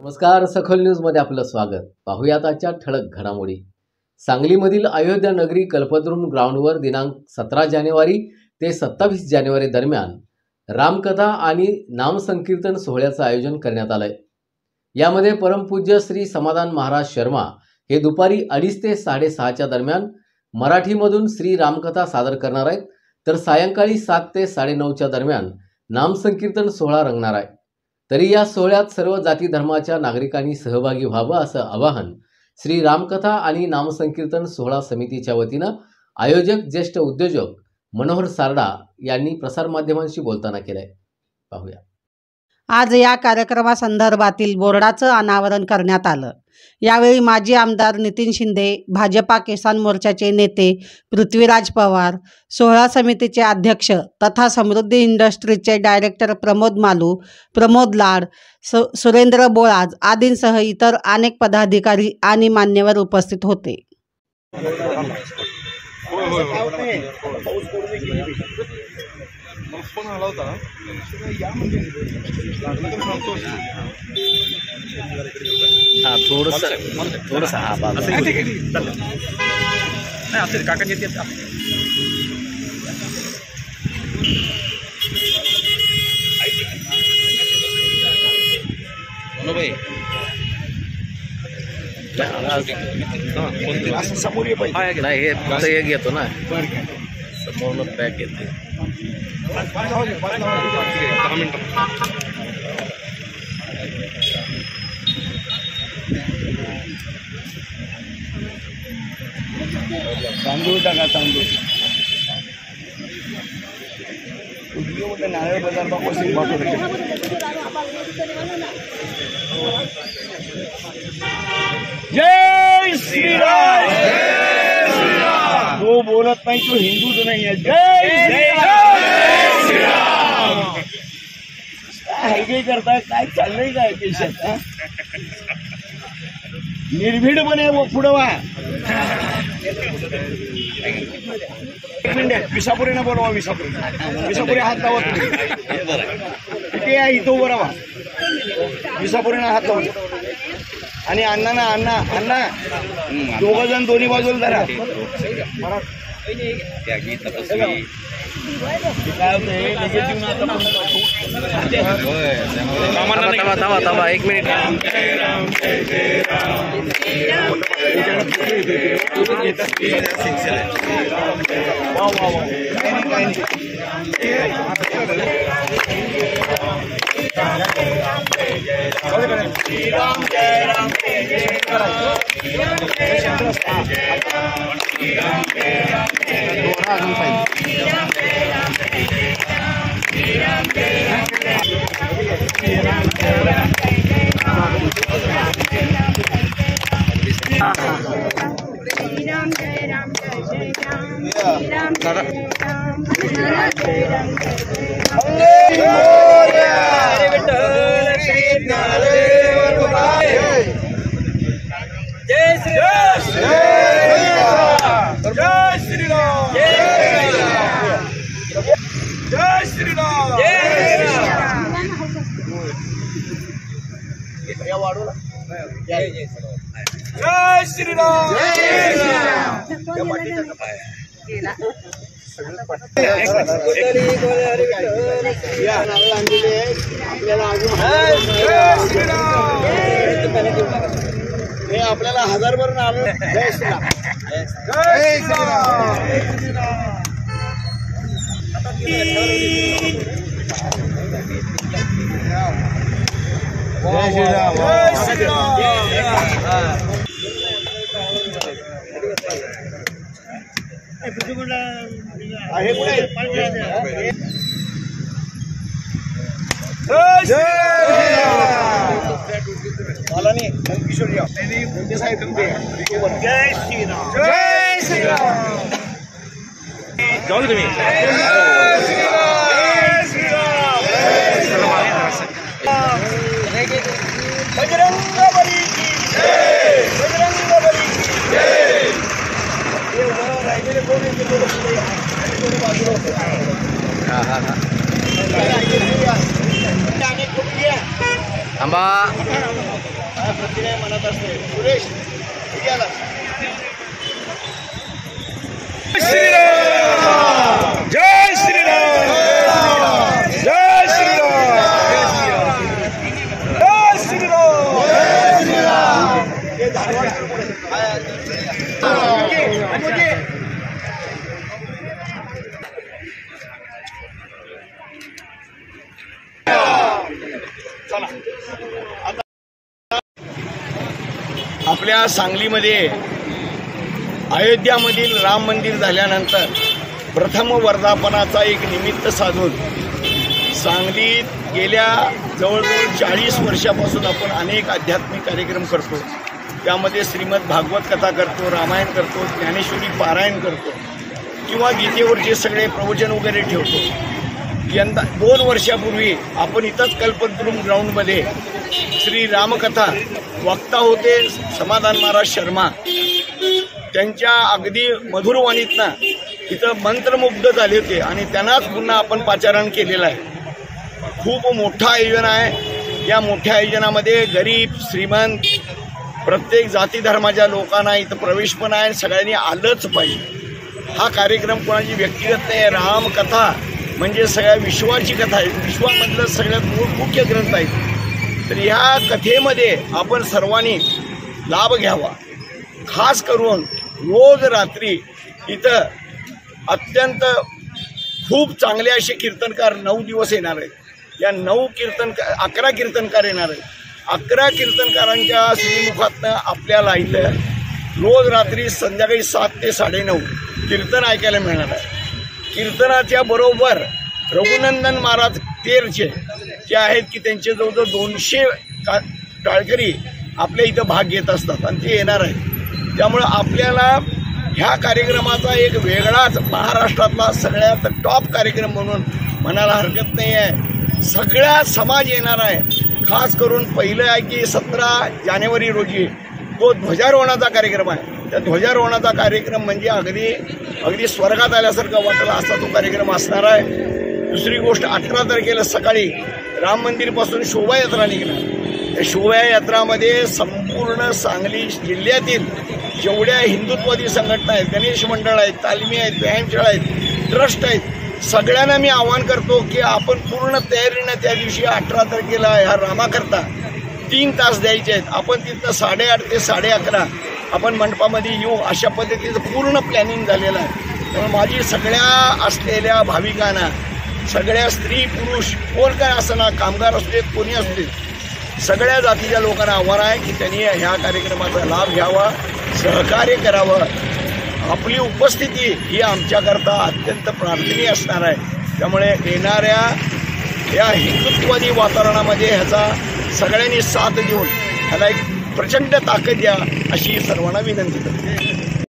नमस्कार, सखोल न्यूजमध्ये आपलं स्वागत. पाहुयात आजच्या ठळक घडामोडी. सांगलीमधील अयोध्या नगरी कल्पद्रुम ग्राउंडवर दिनांक 17 जानेवारी ते 27 जानेवारी दरम्यान रामकथा आणि नामसंकीर्तन सोहळ्याचं आयोजन करण्यात आलंय. यामध्ये परमपूज्य श्री समाधान महाराज शर्मा हे दुपारी 2:30 ते 6:30च्या दरम्यान मराठीमधून श्री रामकथा सादर करणार आहेत, तर सायंकाळी 7 ते 9:30च्या दरम्यान नामसंकीर्तन सोहळा रंगणार आहे. तरी या सोहळ्यात सर्व जाती धर्माच्या नागरिकांनी सहभागी व्हावं असं आवाहन श्री रामकथा आणि नामसंकीर्तन सोहळा समितीच्या वतीनं आयोजक ज्येष्ठ उद्योजक मनोहर सारडा यांनी प्रसारमाध्यमांशी बोलताना केलंय. पाहूया. आज या कार्यक्रमासंदर्भातील बोर्डाचं अनावरण करण्यात आलं. यावेळी माजी आमदार नितीन शिंदे, भाजपा किसान मोर्चाचे नेते पृथ्वीराज पवार, सोहळा समितीचे अध्यक्ष तथा समृद्धी इंडस्ट्रीजचे डायरेक्टर प्रमोद मालू, प्रमोद लाड, सुरेंद्र बोळाज आदींसह इतर अनेक पदाधिकारी आणि मान्यवर उपस्थित होते. फोन आला होता थोडस नाही काका येते समोर हे घेतो ना समोर बॅग येते. 10 मिनिटं तांदूळ टाका. तांदूळ नारळ बाजार जय श्रीराम. तो बोलत नाही, तो हिंदूच नाही आहे. जय श्रीराम. काय करताय, काय चाललंय काय देशात? निर्भीडपणे पुढं वा. एक मिनिट, विसापुरीनं बोलवा. विसापुरी हात लावा. तिथे या, इथं उभं राहा. विसापुरीनं हात लावा. आणि अण्णा अण्णा दोघ जण दोन्ही बाजूला धरा. थांबा 1 मिनिट. श्रीराम जय राम आपल्याला 1000 भर नारळ. जय श्रीराम. जय श्रीराम. जय श्रीराम. आहे कुठे? मला नाही किशोर साहेब तुमचे. जय श्रीराम. जय श्रीराम. जाऊ तुम्ही. बजरंग बली की जय. बजरंग बली की जय. थांबा. प्रत्येकाच्या मनात असते. सुरेश किती आला? श्रीराम जय श्रीराम जय श्रीराम जय श्रीराम जय श्रीराम. हे धारवाड चला. आता आपल्या सांगलीमध्ये अयोध्यामधील राम मंदिर झाल्यानंतर प्रथम वर्धापनाचा एक निमित्त साधून सांगलीत गेल्या जवळजवळ 40 वर्षापासून आपण अनेक आध्यात्मिक कार्यक्रम करतो. त्यामध्ये श्रीमद भागवत कथा करतो, रामायण करतो, ज्ञानेश्वरी पारायण करतो किंवा गीतेवरचे सगळे प्रवचन वगैरे ठेवतो. यंदा 2 वर्षापूर्वी आपण इथंच कल्पद्रुम ग्राउंडमध्ये श्री रामकथा वक्ता होते समाधान महाराज शर्मा, त्यांच्या अगदी मधुरवाणीतनं इथं मंत्रमुग्ध झाले होते आणि त्यांनाच पुन्हा आपण पाचारण केलेलं आहे. खूप मोठं आयोजन आहे. या मोठ्या आयोजनामध्ये गरीब श्रीमंत प्रत्येक जाती धर्माच्या लोकांना इथं प्रवेश पण आहे. सगळ्यांनी आलंच पाहिजे. हा कार्यक्रम कोणाची व्यक्तिगत नाही आहे. रामकथा म्हणजे सगळ्या विश्वाची कथा आहे. विश्वामधलं सगळ्यात मुख्य ग्रंथ आहे. तर ह्या कथेमध्ये आपण सर्वांनी लाभ घ्यावा. खास करून रोज रात्री इथं अत्यंत खूप चांगले असे कीर्तनकार 9 दिवस येणार आहेत. या 11 कीर्तनकार येणार आहेत. 11 कीर्तनकारांच्या श्रीमुखातनं आपल्याला इथं रोज रात्री संध्याकाळी 7 ते 9:30 कीर्तन ऐकायला मिळणार आहे. कीर्तनाच्या बरोबर रघुनंदन महाराज तेरचे जे आहेत की त्यांचे जवळजवळ 200 टाळकरी आपल्या इथं भाग घेत असतात आणि ते येणार आहेत. त्यामुळं आपल्याला ह्या कार्यक्रमाचा एक वेगळाच महाराष्ट्रातला सगळ्यात टॉप कार्यक्रम म्हणून म्हणायला हरकत नाही आहे. सगळा समाज येणार आहे. खास करून पहिलं आहे की 17 जानेवारी रोजी तो ध्वजारोहणाचा कार्यक्रम आहे. त्या ध्वजारोहणाचा कार्यक्रम म्हणजे अगदी स्वर्गात आल्यासारखं वाटलं असा तो कार्यक्रम असणार आहे. दुसरी गोष्ट 18 तारखेला सकाळी राम मंदिरपासून शोभायात्रा निघणार. या शोभायात्रामध्ये संपूर्ण सांगली जिल्ह्यातील जेवढ्या हिंदुत्ववादी संघटना आहेत, गणेश मंडळ आहेत, तालमी आहेत, व्यायामशाळा आहेत, ट्रस्ट आहेत, सगळ्यांना मी आवाहन करतो की आपण पूर्ण तयारीनं त्या दिवशी 18 तारखेला ह्या रामाकरता 3 तास द्यायचे आहेत. आपण तिथं 8:30 ते 11:30 आपण मंडपामध्ये येऊ अशा पद्धतीचं पूर्ण प्लॅनिंग झालेलं आहे. त्यामुळे माझी सगळ्या असलेल्या भाविकांना, सगळ्या स्त्री पुरुष कोण काय असताना, कामगार असू देत, कोणी असू देत, सगळ्या जातीच्या लोकांना आव्हान आहे की त्यांनी ह्या कार्यक्रमाचा लाभ घ्यावा, सहकार्य करावं. आपली उपस्थिती ही आमच्याकरता अत्यंत प्रार्थनीय असणार आहे. त्यामुळे येणाऱ्या या हिंदुत्ववादी वातावरणामध्ये ह्याचा सगळ्यांनी साथ देऊन ह्याला एक प्रचंड ताकद द्या अशी सर्वांना विनंती करते.